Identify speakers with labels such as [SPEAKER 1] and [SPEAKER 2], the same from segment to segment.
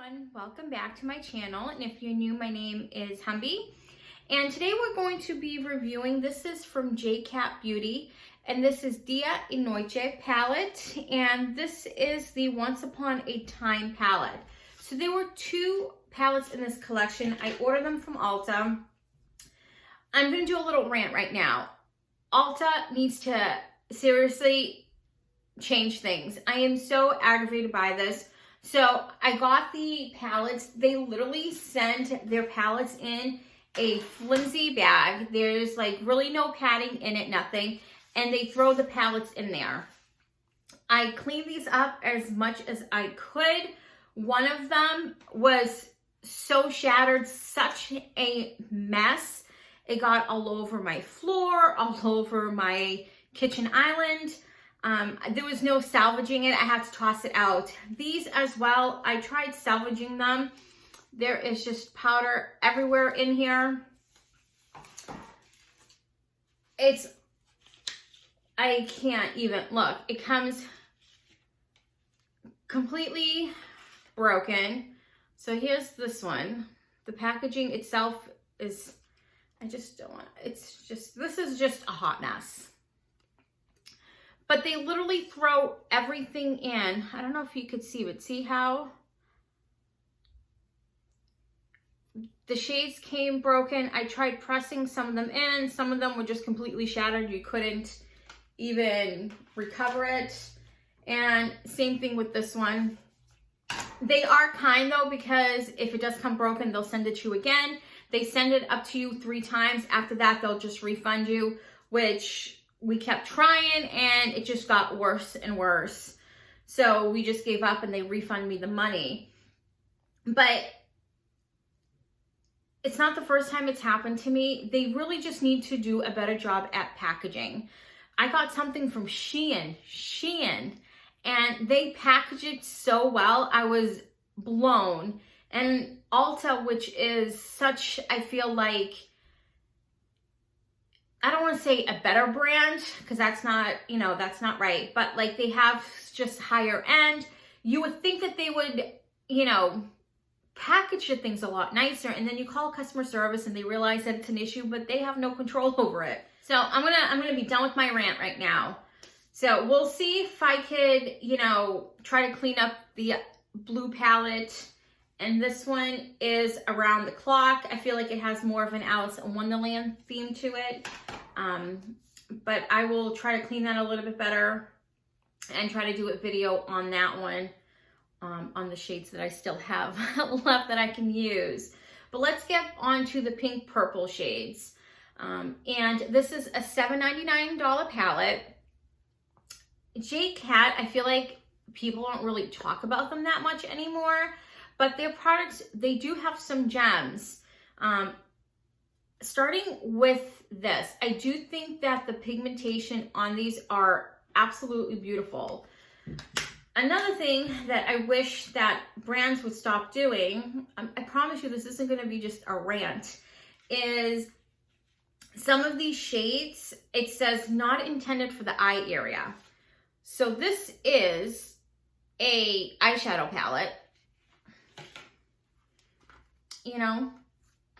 [SPEAKER 1] everyone, welcome back to my channel, and if you're new, my name is Humbie, and today we're going to be reviewing, this is from Jcatbeauty, and this is Dia&noche palette, and this is the Once Upon a Time palette. So there were two palettes in this collection. I ordered them from Ulta. I'm going to do a little rant right now. Ulta needs to seriously change things. I am so aggravated by this. So I got the palettes. They literally sent their palettes in a flimsy bag. There's like really no padding in it, nothing. And they throw the palettes in there. I cleaned these up as much as I could. One of them was so shattered, such a mess. It got all over my floor, all over my kitchen island. There was no salvaging it. I had to toss it out. These as well, I tried salvaging them. There is just powder everywhere in here. I can't even look. It comes completely broken. So here's this one. The packaging itself is, I just don't want, this is just a hot mess. But they literally throw everything in. I don't know if you could see, but see how the shades came broken. I tried pressing some of them in. Some of them were just completely shattered. You couldn't even recover it. And same thing with this one. They are kind though, because if it does come broken, they'll send it to you again. They send it up to you 3 times. After that, they'll just refund you, which we kept trying and it just got worse and worse. So we just gave up and they refunded me the money. But it's not the first time it's happened to me. They really just need to do a better job at packaging. I got something from Shein, and they packaged it so well. I was blown. And Ulta, which is such, I feel like, I don't want to say a better brand, because that's not, that's not right. But like they have just higher end. You would think that they would, package the things a lot nicer. And then you call customer service and they realize that it's an issue, but they have no control over it. So I'm gonna be done with my rant right now. So we'll see if I could, try to clean up the blue palette. And this one is Around the Clock. I feel like it has more of an Alice in Wonderland theme to it. But I will try to clean that a little bit better and try to do a video on that one, on the shades that I still have left that I can use. But let's get on to the pink purple shades. And this is a $7.99 palette. J.CAT, I feel like people don't really talk about them that much anymore. But their products, they do have some gems. Starting with this, I do think that the pigmentation on these are absolutely beautiful. Another thing that I wish that brands would stop doing, I promise you this isn't going to be just a rant, is some of these shades, it says not intended for the eye area. So this is a eyeshadow palette.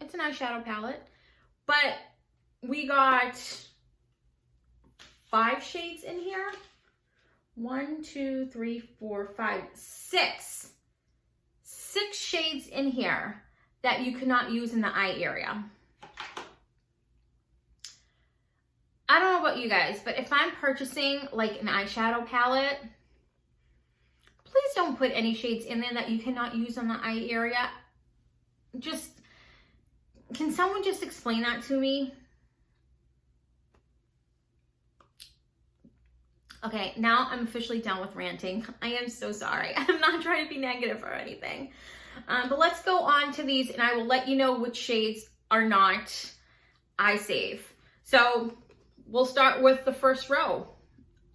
[SPEAKER 1] It's an eyeshadow palette, but we got 5 shades in here. 1, 2, 3, 4, 5, 6. 6 shades in here that you cannot use in the eye area. I don't know about you guys, but if I'm purchasing like an eyeshadow palette, please don't put any shades in there that you cannot use on the eye area. Can someone just explain that to me? Okay, now I'm officially done with ranting. I am so sorry. I'm not trying to be negative or anything. But let's go on to these and I will let you know which shades are not eye safe. So we'll start with the first row.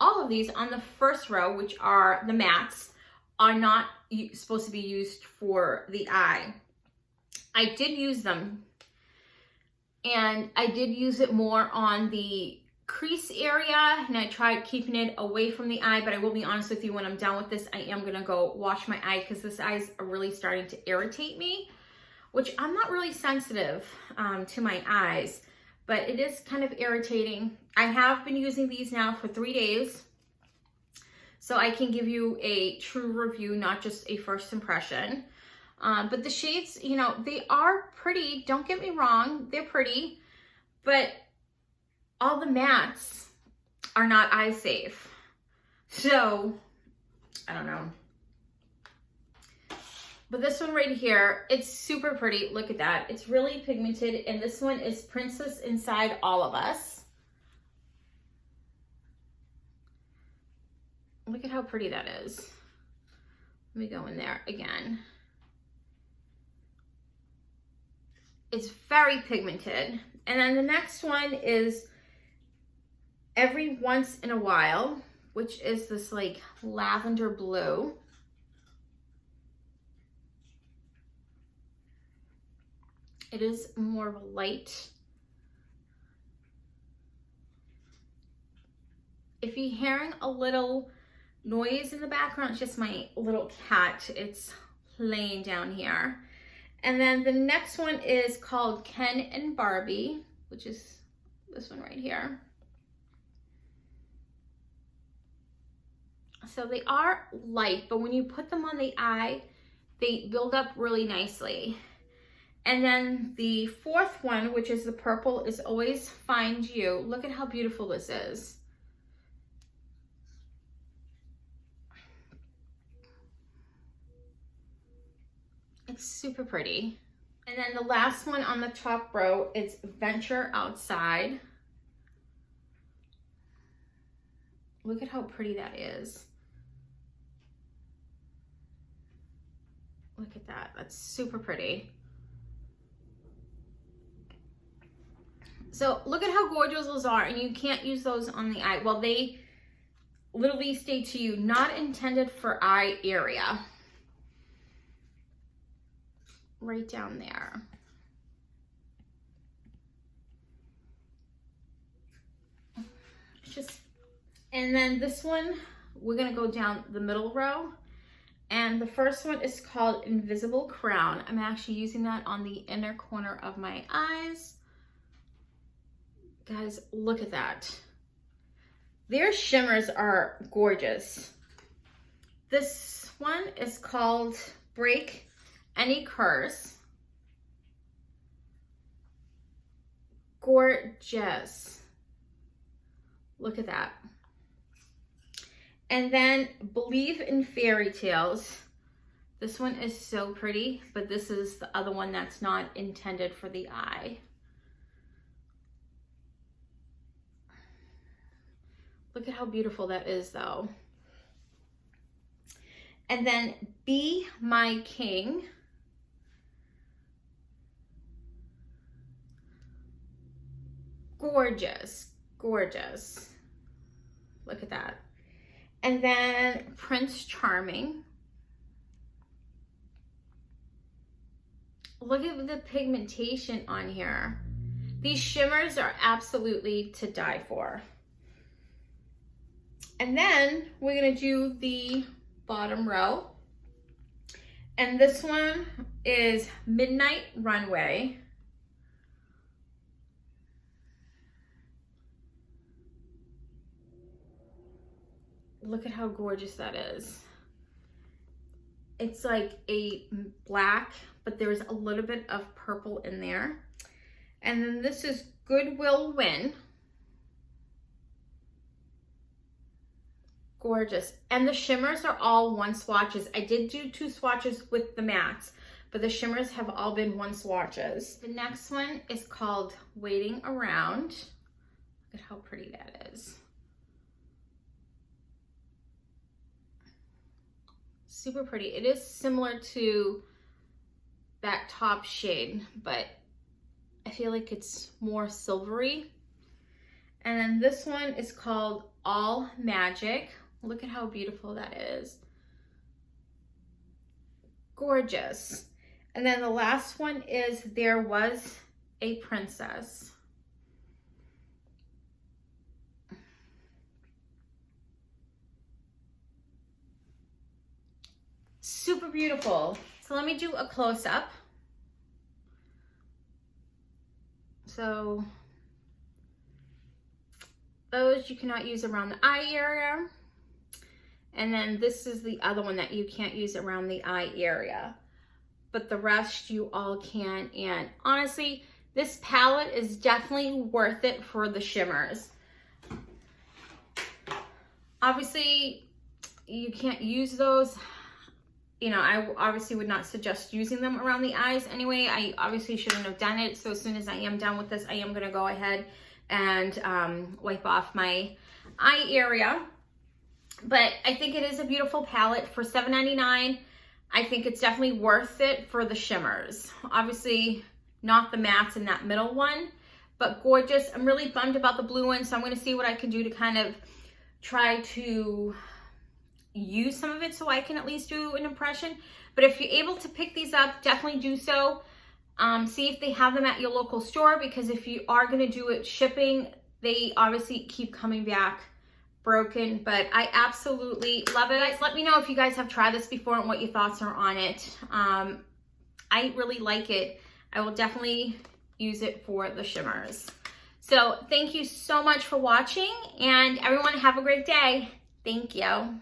[SPEAKER 1] All of these on the first row, which are the mattes, are not supposed to be used for the eye. I did use them, and I did use it more on the crease area, and I tried keeping it away from the eye, but I will be honest with you, when I'm done with this, I am gonna go wash my eye because this eye's really starting to irritate me, which I'm not really sensitive to my eyes, but it is kind of irritating. I have been using these now for 3 days, so I can give you a true review, not just a first impression. But the shades, you know, they are pretty, don't get me wrong, they're pretty, but all the mattes are not eye safe. So, I don't know. But this one right here, it's super pretty. Look at that. It's really pigmented, and this one is Princess Inside All of Us. Look at how pretty that is. Let me go in there again. It's very pigmented. And then the next one is Every Once in a While, which is this like lavender blue. It is more of a light. If you're hearing a little noise in the background, it's just my little cat. It's laying down here. And then the next one is called Ken and Barbie, which is this one right here. So they are light, but when you put them on the eye, they build up really nicely. And then the fourth one, which is the purple, is Always Find You. Look at how beautiful this is. It's super pretty. And then the last one on the top row is Venture Outside. Look at how pretty that is. Look at that, that's super pretty. So look at how gorgeous those are, and you can't use those on the eye. Well, they literally state to you, not intended for eye area. Right down there. It's just, and then this one, we're gonna go down the middle row. And the first one is called Invisible Crown. I'm actually using that on the inner corner of my eyes. Guys, look at that. Their shimmers are gorgeous. This one is called Break Any Curse. Gorgeous. Look at that. And then Believe in Fairy Tales. This one is so pretty, but this is the other one that's not intended for the eye. Look at how beautiful that is though. And then Be My King. Gorgeous, gorgeous. Look at that. And then Prince Charming. Look at the pigmentation on here. These shimmers are absolutely to die for. And then we're gonna do the bottom row. And this one is Midnight Runway. Look at how gorgeous that is. It's like a black, but there's a little bit of purple in there. And then this is Goodwill Win. Gorgeous. And the shimmers are all 1 swatches. I did do 2 swatches with the mattes, but the shimmers have all been 1 swatches. The next one is called Waiting Around. Look at how pretty that is. Super pretty. It is similar to that top shade, but I feel like it's more silvery. And then this one is called All Magic. Look at how beautiful that is. Gorgeous. And then the last one is There Was a Princess. super beautiful. So let me do a close-up. So those you cannot use around the eye area. And then this is the other one that you can't use around the eye area. But the rest you all can. And honestly, this palette is definitely worth it for the shimmers. Obviously, you can't use those. You know, I obviously would not suggest using them around the eyes anyway. I obviously shouldn't have done it. So as soon as I am done with this, I am gonna go ahead and wipe off my eye area. But I think it is a beautiful palette for $7.99. I think it's definitely worth it for the shimmers. Obviously, not the mattes in that middle one, but gorgeous. I'm really bummed about the blue one, so I'm gonna see what I can do to kind of try to use some of it so I can at least do an impression. But if you're able to pick these up, definitely do so. See if they have them at your local store, because if you are going to do it shipping, they obviously keep coming back broken. But I absolutely love it. Guys, let me know if you guys have tried this before and what your thoughts are on it. I really like it. I will definitely use it for the shimmers. So thank you so much for watching, and everyone have a great day. Thank you.